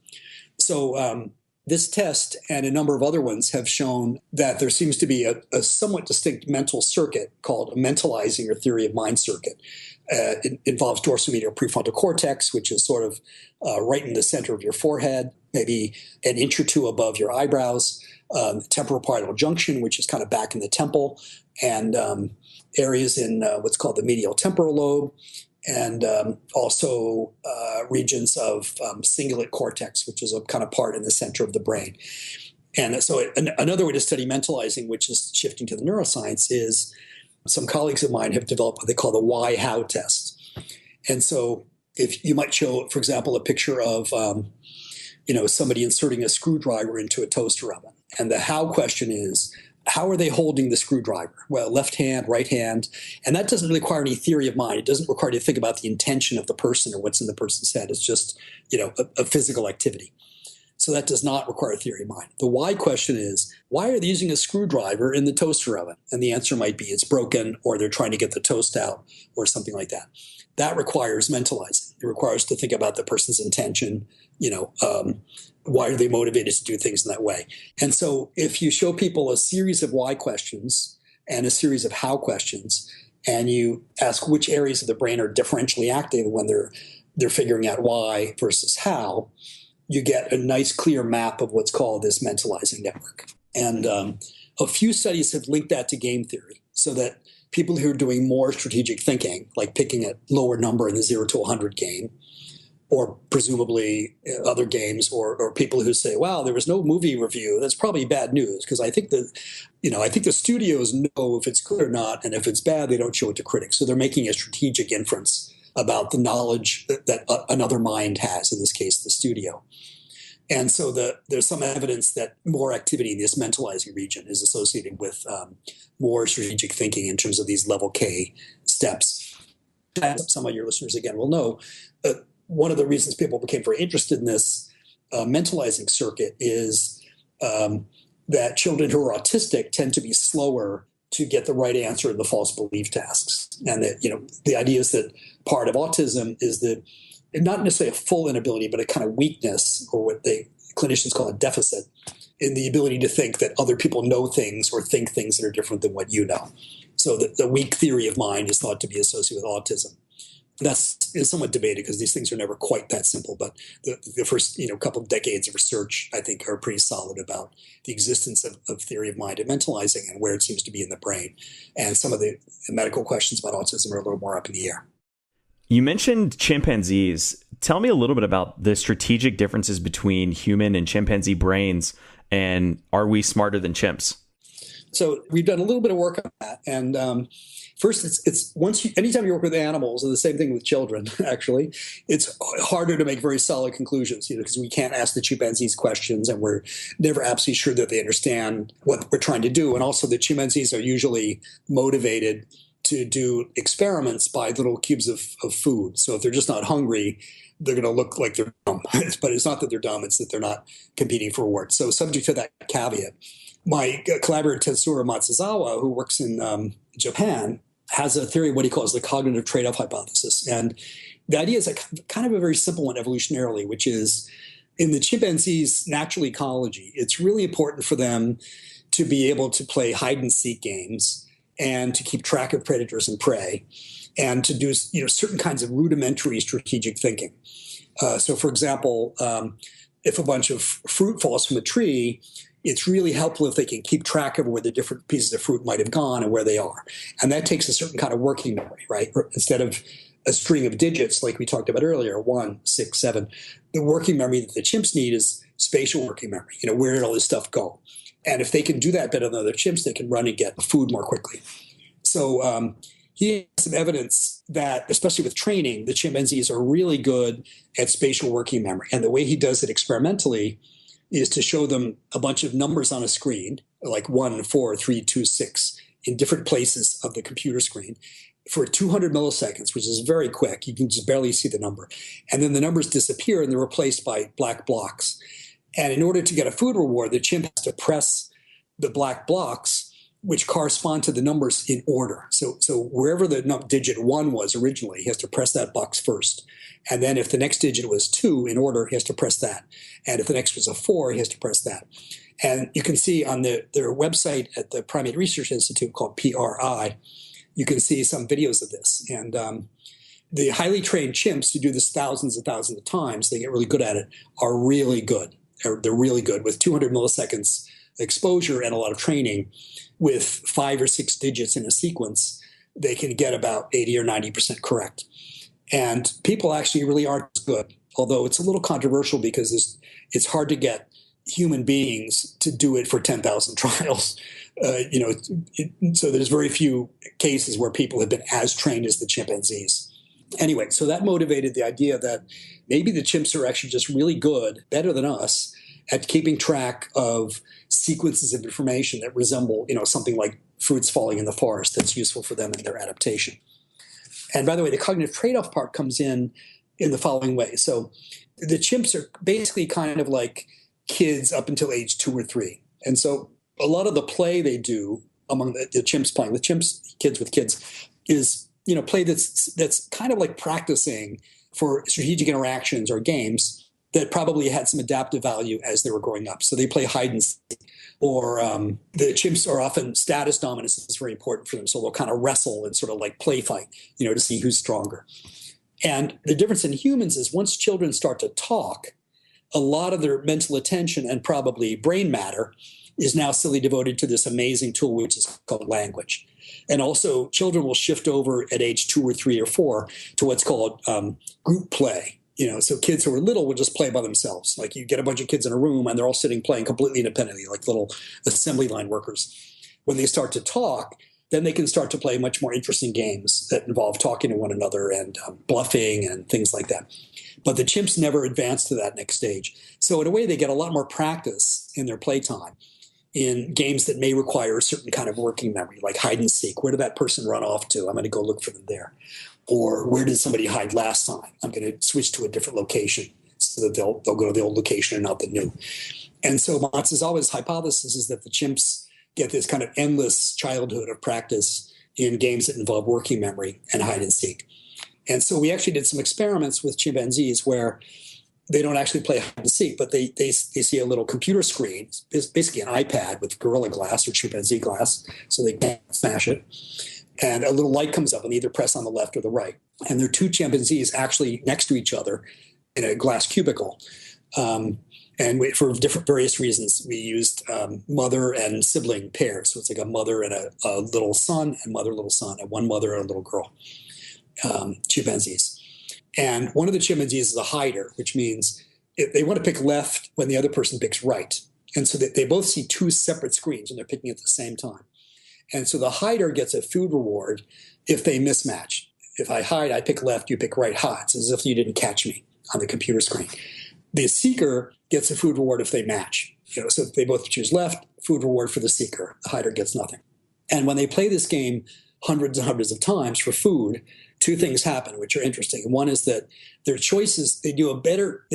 So this test and a number of other ones have shown that there seems to be a somewhat distinct mental circuit called a mentalizing or theory of mind circuit. It involves dorsomedial prefrontal cortex, which is sort of right in the center of your forehead, maybe an inch or two above your eyebrows, temporal parietal junction, which is kind of back in the temple, and areas in what's called the medial temporal lobe, and also regions of cingulate cortex, which is a kind of part in the center of the brain. And so another way to study mentalizing, which is shifting to the neuroscience, is some colleagues of mine have developed what they call the why-how test. And so if you might show, for example, a picture of somebody inserting a screwdriver into a toaster oven. And the how question is, how are they holding the screwdriver? Well, left hand, right hand. And that doesn't really require any theory of mind. It doesn't require you to think about the intention of the person or what's in the person's head. It's just, a physical activity. So that does not require a theory of mind. The why question is, why are they using a screwdriver in the toaster oven? And the answer might be it's broken, or they're trying to get the toast out, or something like that. That requires mentalizing. It requires to think about the person's intention, why are they motivated to do things in that way? And so if you show people a series of why questions and a series of how questions, and you ask which areas of the brain are differentially active when they're figuring out why versus how, you get a nice clear map of what's called this mentalizing network. And a few studies have linked that to game theory, so that people who are doing more strategic thinking, like picking a lower number in the 0 to 100 game, or presumably other games, or people who say, wow, there was no movie review, that's probably bad news, because I think the studios know if it's good or not, and if it's bad, they don't show it to critics. So they're making a strategic inference about the knowledge that another mind has, in this case, the studio. And so there's some evidence that more activity in this mentalizing region is associated with more strategic thinking in terms of these level K steps. As some of your listeners, again, will know, one of the reasons people became very interested in this mentalizing circuit is that children who are autistic tend to be slower to get the right answer in the false belief tasks. And that, the idea is that part of autism is not necessarily a full inability, but a kind of weakness, or what clinicians call a deficit, in the ability to think that other people know things or think things that are different than what you know. So the weak theory of mind is thought to be associated with autism. That's somewhat debated because these things are never quite that simple. But the first couple of decades of research, I think, are pretty solid about the existence of theory of mind and mentalizing and where it seems to be in the brain. And some of the medical questions about autism are a little more up in the air. You mentioned chimpanzees. Tell me a little bit about the strategic differences between human and chimpanzee brains, and are we smarter than chimps? So we've done a little bit of work on that. And first, anytime you work with animals, and the same thing with children, actually, it's harder to make very solid conclusions, because we can't ask the chimpanzees questions, and we're never absolutely sure that they understand what we're trying to do. And also, the chimpanzees are usually motivated to do experiments by little cubes of food. So if they're just not hungry, they're going to look like they're dumb. But it's not that they're dumb, it's that they're not competing for rewards. So subject to that caveat, my collaborator Tetsuro Matsuzawa, who works in Japan, has a theory of what he calls the cognitive trade-off hypothesis. And the idea is kind of a very simple one evolutionarily, which is in the chimpanzees' natural ecology, it's really important for them to be able to play hide-and-seek games and to keep track of predators and prey, and to do certain kinds of rudimentary strategic thinking. So, for example, if a bunch of fruit falls from a tree, it's really helpful if they can keep track of where the different pieces of fruit might have gone and where they are. And that takes a certain kind of working memory, right? Instead of a string of digits like we talked about earlier, 1, 6, 7, the working memory that the chimps need is spatial working memory. Where did all this stuff go? And if they can do that better than other chimps, they can run and get food more quickly. So he has some evidence that, especially with training, the chimpanzees are really good at spatial working memory. And the way he does it experimentally is to show them a bunch of numbers on a screen, like 1, 4, 3, 2, 6, in different places of the computer screen for 200 milliseconds, which is very quick. You can just barely see the number. And then the numbers disappear and they're replaced by black blocks. And in order to get a food reward, the chimp has to press the black blocks, which correspond to the numbers in order. So wherever the digit 1 was originally, he has to press that box first. And then if the next digit was 2 in order, he has to press that. And if the next was a 4, he has to press that. And you can see on their website at the Primate Research Institute called PRI, you can see some videos of this. And the highly trained chimps who do this thousands and thousands of times, they get really good at it, are really good. They're really good with 200 milliseconds exposure and a lot of training. With 5 or 6 digits in a sequence, they can get about 80 or 90% correct. And people actually really aren't as good, although it's a little controversial because it's hard to get human beings to do it for 10,000 trials. So there's very few cases where people have been as trained as the chimpanzees. Anyway, so that motivated the idea that maybe the chimps are actually just really good, better than us, at keeping track of sequences of information that resemble, something like fruits falling in the forest that's useful for them in their adaptation. And by the way, the cognitive trade-off part comes in the following way. So the chimps are basically kind of like kids up until age 2 or 3. And so a lot of the play they do among the chimps playing with chimps, kids with kids, is, play that's kind of like practicing for strategic interactions or games that probably had some adaptive value as they were growing up. So they play hide and seek, or the chimps are often status dominance is very important for them. So they'll kind of wrestle and sort of like play fight, to see who's stronger. And the difference in humans is once children start to talk, a lot of their mental attention and probably brain matter is now still devoted to this amazing tool, which is called language. And also children will shift over at age 2 or 3 or 4 to what's called group play. So kids who are little will just play by themselves. Like you get a bunch of kids in a room and they're all sitting playing completely independently, like little assembly line workers. When they start to talk, then they can start to play much more interesting games that involve talking to one another and bluffing and things like that. But the chimps never advance to that next stage. So in a way, they get a lot more practice in their playtime in games that may require a certain kind of working memory, like hide and seek. Where did that person run off to? I'm going to go look for them there. Or where did somebody hide last time? I'm going to switch to a different location so that they'll go to the old location and not the new. And so Matsuzawa's hypothesis is that the chimps get this kind of endless childhood of practice in games that involve working memory and hide and seek. And so we actually did some experiments with chimpanzees where they don't actually play hide and seek, but they see a little computer screen. It's basically an iPad with Gorilla Glass or chimpanzee glass, so they can't smash it. And a little light comes up and they either press on the left or the right. And there are 2 chimpanzees actually next to each other in a glass cubicle. And for various reasons, we used mother and sibling pairs. So it's like a mother and a little son and mother, little son, and one mother and a little girl, chimpanzees. And one of the chimpanzees is a hider, which means they want to pick left when the other person picks right. And so they both see 2 separate screens and they're picking at the same time. And so the hider gets a food reward if they mismatch. If I hide, I pick left, you pick right. Ha, it's as if you didn't catch me on the computer screen. The seeker gets a food reward if they match. So if they both choose left, food reward for the seeker. The hider gets nothing. And when they play this game hundreds and hundreds of times for food, 2 things happen, which are interesting. One is that their choices, they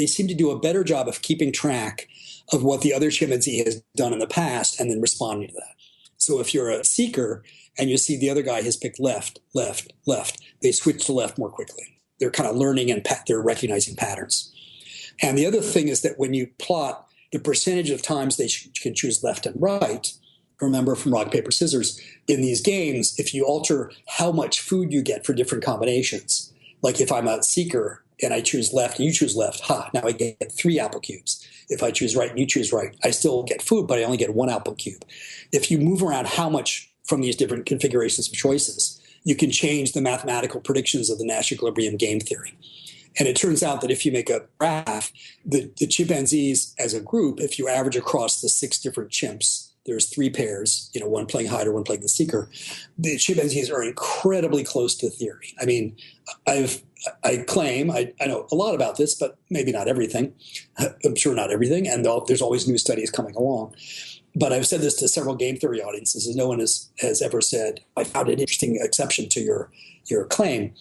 seem to do a better job of keeping track of what the other chimpanzee has done in the past and then responding to that. So if you're a seeker and you see the other guy has picked left, left, left, they switch to left more quickly. They're kind of learning and they're recognizing patterns. And the other thing is that when you plot the percentage of times they can choose left and right, remember from rock, paper, scissors, in these games, if you alter how much food you get for different combinations, like if I'm a seeker and I choose left and you choose left, now I get 3 apple cubes. If I choose right and you choose right, I still get food, but I only get 1 apple cube. If you move around how much from these different configurations of choices, you can change the mathematical predictions of the Nash equilibrium game theory. And it turns out that if you make a graph, the chimpanzees as a group, if you average across the 6 different chimps, there's 3 pairs, one playing hider, one playing the seeker. The chimpanzees are incredibly close to theory. I mean, I claim I know a lot about this, but maybe not everything. I'm sure not everything. And there's always new studies coming along. But I've said this to several game theory audiences, and no one has ever said, I found an interesting exception to your claim,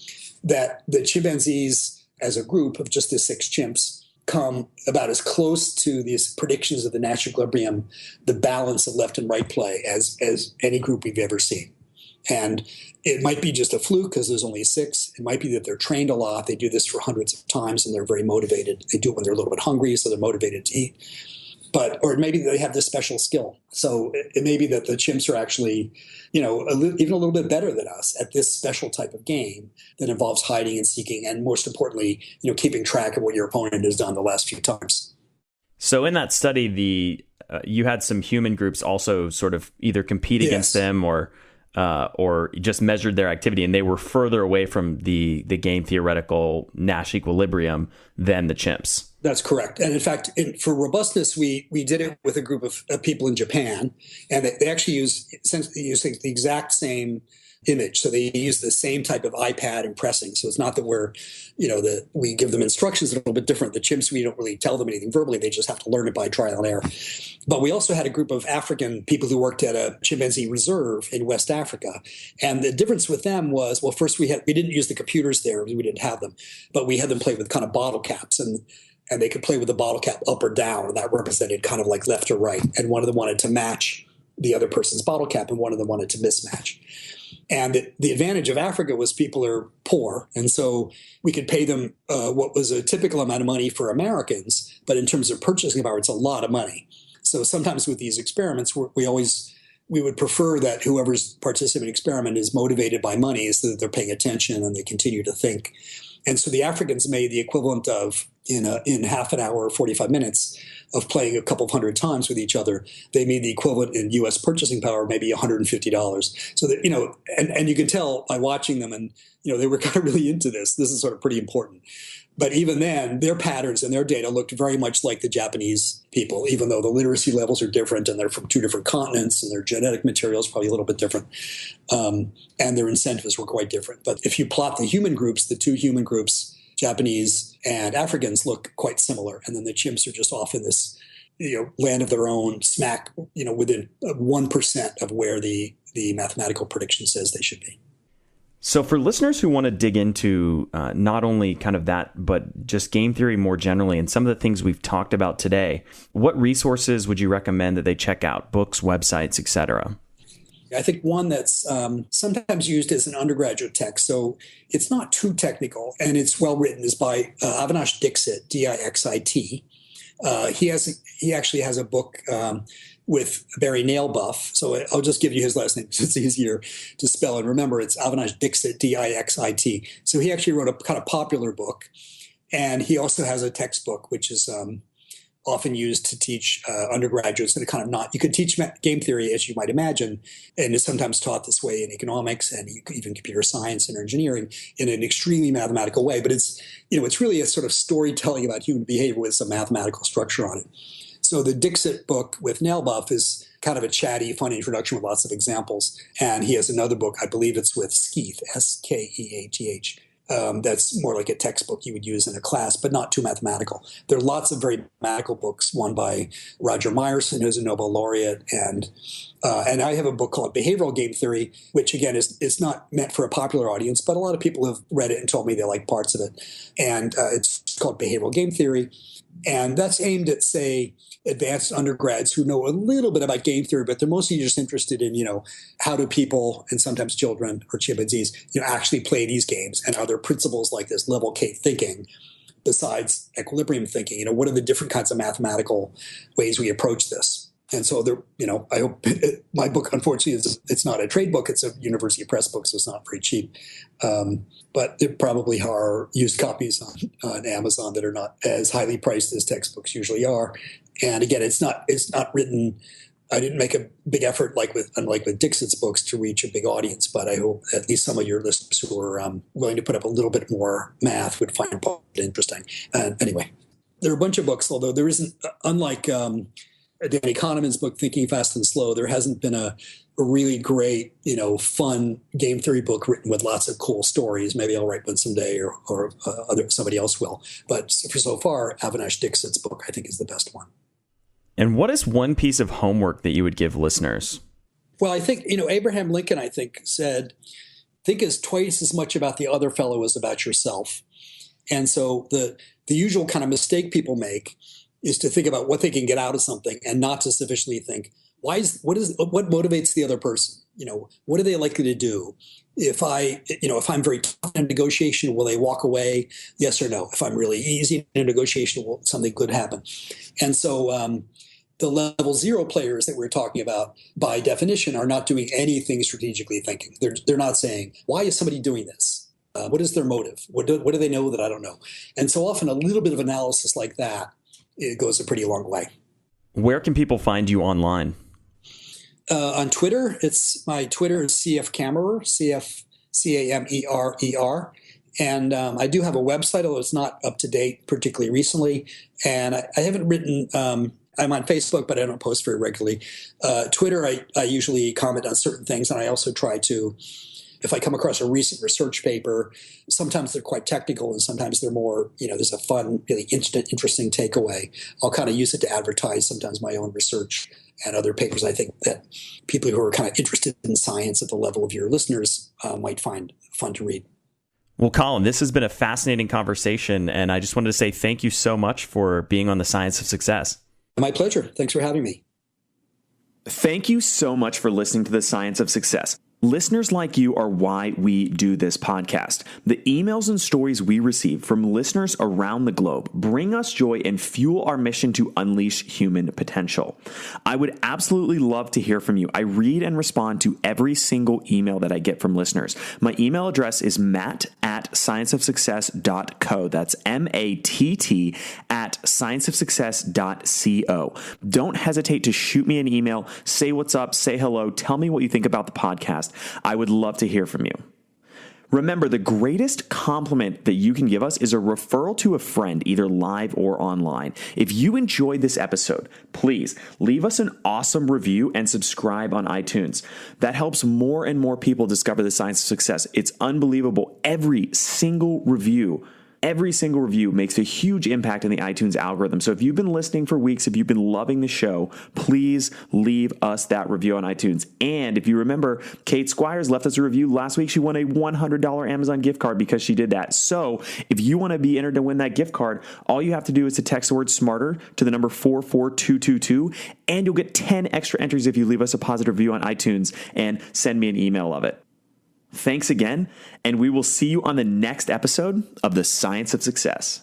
that the chimpanzees as a group of just the 6 chimps come about as close to these predictions of the natural equilibrium, the balance of left and right play, as any group we've ever seen. And it might be just a fluke because there's only 6. It might be that they're trained a lot. They do this for hundreds of times and they're very motivated. They do it when they're a little bit hungry, so they're motivated to eat. Or maybe they have this special skill. So it may be that the chimps are actually, even a little bit better than us at this special type of game that involves hiding and seeking, and most importantly, keeping track of what your opponent has done the last few times. So in that study, you had some human groups also sort of either compete against them or just measured their activity, and they were further away from the game theoretical Nash equilibrium than the chimps. That's correct. And in fact, for robustness, we did it with a group of people in Japan, and they actually use the exact same image. So they use the same type of iPad and pressing. So it's not that we give them instructions that are a little bit different. The chimps, we don't really tell them anything verbally. They just have to learn it by trial and error. But we also had a group of African people who worked at a chimpanzee reserve in West Africa. And the difference with them was, well, first we didn't use the computers there. We didn't have them. But we had them play with kind of bottle caps, and they could play with the bottle cap up or down, and that represented kind of like left or right. And one of them wanted to match the other person's bottle cap, and one of them wanted to mismatch. And the advantage of Africa was people are poor, and so we could pay them what was a typical amount of money for Americans, but in terms of purchasing power, it's a lot of money. So sometimes with these experiments, we would prefer that whoever's participating in the experiment is motivated by money, so that they're paying attention and they continue to think. And so the Africans made the equivalent of, in half an hour or 45 minutes of playing a couple of hundred times with each other, they made the equivalent in U.S. purchasing power, maybe $150. So that, and you can tell by watching them, and, they were kind of really into this. This is sort of pretty important. But even then, their patterns and their data looked very much like the Japanese people, even though the literacy levels are different and they're from 2 different continents and their genetic material is probably a little bit different. And their incentives were quite different. But if you plot the human groups, the 2 human groups, Japanese and Africans, look quite similar. And then the chimps are just off in this land of their own, smack, within 1% of where the mathematical prediction says they should be. So for listeners who want to dig into not only kind of that, but just game theory more generally and some of the things we've talked about today, what resources would you recommend that they check out? Books, websites, etc.? I think one that's sometimes used as an undergraduate text, so it's not too technical and it's well written, is by Avinash Dixit, D-I-X-I-T. He actually has a book with Barry Nailbuff. So I'll just give you his last name because it's easier to spell and remember. It's Avinash Dixit, D-I-X-I-T. So he actually wrote a kind of popular book. And he also has a textbook, which is often used to teach undergraduates that are kind of not, you could teach game theory as you might imagine, and it's sometimes taught this way in economics and even computer science and engineering in an extremely mathematical way. But it's really a sort of storytelling about human behavior with some mathematical structure on it. So the Dixit book with Nailbuff is kind of a chatty, fun introduction with lots of examples. And he has another book, I believe it's with Skeath, S-K-E-A-T-H. That's more like a textbook you would use in a class, but not too mathematical. There are lots of very mathematical books, one by Roger Myerson, who's a Nobel laureate, and I have a book called Behavioral Game Theory, which again is not meant for a popular audience, but a lot of people have read it and told me they like parts of it. And it's called Behavioral Game Theory. And that's aimed at, say, advanced undergrads who know a little bit about game theory, but they're mostly just interested in, how do people, and sometimes children or chimpanzees, actually play these games? And are there principles like this level K thinking besides equilibrium thinking? What are the different kinds of mathematical ways we approach this? And so there, I hope my book, unfortunately, it's not a trade book. It's a university press book, so it's not very cheap. But there probably are used copies on Amazon that are not as highly priced as textbooks usually are. And again, it's not written I didn't make a big effort unlike with Dixit's books to reach a big audience, but I hope at least some of your listeners who are willing to put up a little bit more math would find it interesting. Anyway, there are a bunch of books, although there isn't, unlike Danny Kahneman's book, Thinking Fast and Slow, there hasn't been a really great, fun game theory book written with lots of cool stories. Maybe I'll write one someday or somebody else will. But for so far, Avinash Dixit's book, I think, is the best one. And what is one piece of homework that you would give listeners? Well, I think, Abraham Lincoln, said, think as twice as much about the other fellow as about yourself. And so the usual kind of mistake people make is to think about what they can get out of something and not to sufficiently think, what motivates the other person? What are they likely to do? If I'm very tough in negotiation, will they walk away? Yes or no? If I'm really easy in negotiation, will something good happen? And so, the level 0 players that we're talking about, by definition, are not doing anything strategically thinking. They're not saying, why is somebody doing this? What is their motive? What do they know that I don't know? And so often a little bit of analysis like that, it goes a pretty long way. Where can people find you online? On Twitter, my Twitter is CF Camerer, CFCamerer. And I do have a website, although it's not up to date particularly recently. And I haven't written... I'm on Facebook, but I don't post very regularly. Twitter, I usually comment on certain things, and I also try to, if I come across a recent research paper, sometimes they're quite technical, and sometimes they're more, there's a fun, really interesting takeaway. I'll kind of use it to advertise sometimes my own research and other papers. I think that people who are kind of interested in science at the level of your listeners might find fun to read. Well, Colin, this has been a fascinating conversation, and I just wanted to say thank you so much for being on the Science of Success. My pleasure. Thanks for having me. Thank you so much for listening to the Science of Success. Listeners like you are why we do this podcast. The emails and stories we receive from listeners around the globe bring us joy and fuel our mission to unleash human potential. I would absolutely love to hear from you. I read and respond to every single email that I get from listeners. My email address is matt@scienceofsuccess.co. That's MATT @scienceofsuccess.co. Don't hesitate to shoot me an email, say what's up, say hello, tell me what you think about the podcast. I would love to hear from you. Remember, the greatest compliment that you can give us is a referral to a friend, either live or online. If you enjoyed this episode, please leave us an awesome review and subscribe on iTunes. That helps more and more people discover the Science of Success. It's unbelievable. Every single review makes a huge impact in the iTunes algorithm. So if you've been listening for weeks, if you've been loving the show, please leave us that review on iTunes. And if you remember, Kate Squires left us a review last week. She won a $100 Amazon gift card because she did that. So if you want to be entered to win that gift card, all you have to do is to text the word SMARTER to the number 44222, and you'll get 10 extra entries if you leave us a positive review on iTunes and send me an email of it. Thanks again, and we will see you on the next episode of The Science of Success.